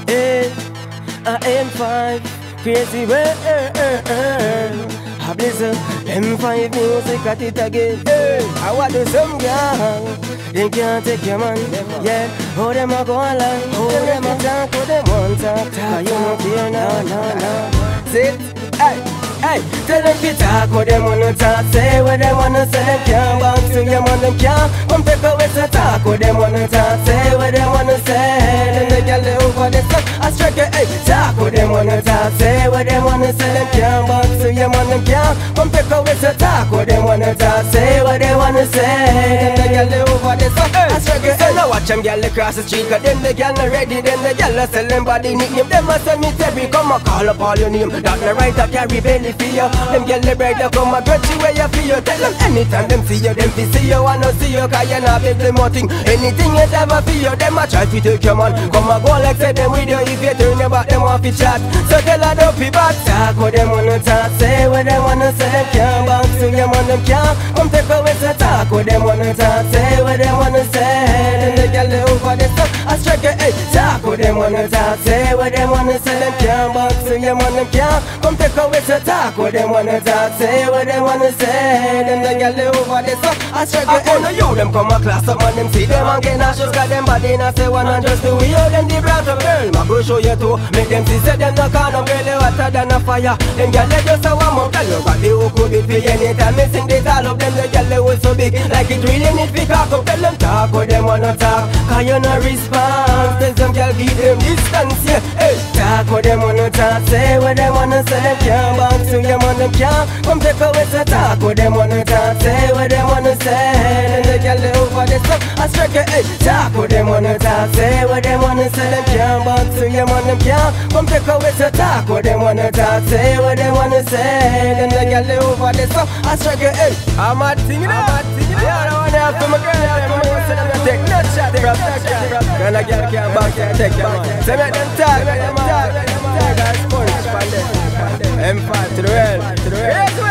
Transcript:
Hey, M5, crazy world. I blizzard, M5 music at it again. Hey, I want to some girl. They can't take your man. Yeah, how them a go along? How them a talk? How them want talk? Cause you don't care now, no. Sit, hey. Hey, tell them to talk what them wanna talk. Say what them wanna say, them can't bounce to your man, them can't. Come take away to talk what them wanna talk. Say what them wanna say. Then they get the over the stuff. I strike it, hey, talk what them wanna talk. Say what them wanna say, them can't bounce to your man, them can't. Come take away to talk what them wanna talk. Say what they wanna say. Then they get the over the stuff. I strike it, hey, now watch them gyal across the street. Cause them the gyal not ready, then the gyal sell them body nickname. Them a send me Terry, come a call up all your name. That the right I carry belly for you. Them get the bread, you come a grudge where you feel. Tell them anytime them see you, them see you, wanna see you. Cause you not big them nothing. Anything you ever feel, them a try to take your man. Come a go like say them with you. If you turn your back, them off your chat. So tell her don't be bad. Talk what them wanna talk. Say what them wanna say. Them can't bounce to your man, them can't. Come take away to talk what them wanna talk. Say what them wanna say. Then they get the over the stuff. I strike it, hey, talk what them wanna talk. Say what them wanna say. Them can't bounce to your man, them can't. Come take away to talk what them wanna talk. Say what them wanna say. Then they get the over the stuff. I strike it, hey, you them come a class up and them see them and get nauseous. Cause them body not say one and just do we all them the brought up girl. Ma go show you too. Make them see say them no can no girl. They hotter than a fire. Them girl they just a warm up. Tell you got the hook could be for anytime. Me sing this all of them. The girl they was so big. Like it really need to cock up. Tell them talk what them wanna talk. Cause you no response. Tell them girl give them distance. Yeah, hey, talk what them wanna talk. Say what them wanna say. Them can't bounce to your man. Them can't. Come take away to talk what them wanna talk. Say what them wanna say. Then they get the over the stuff. I strike it, hey, talk what them wanna talk. Say what them wanna say. Them can't bounce to your man. Them can't. Come take away to talk what them wanna talk. Say what them wanna say. Then they get the over the stuff. I strike it, hey, I'm a thing, I'm a thing. Yeah, I don't wanna have to my girl. I don't wanna say them take no shot from that girl. Girl, a girl can't bounce and take your man. So make them talk, make them talk. Take a sponge from them. M5 to the world, to the world.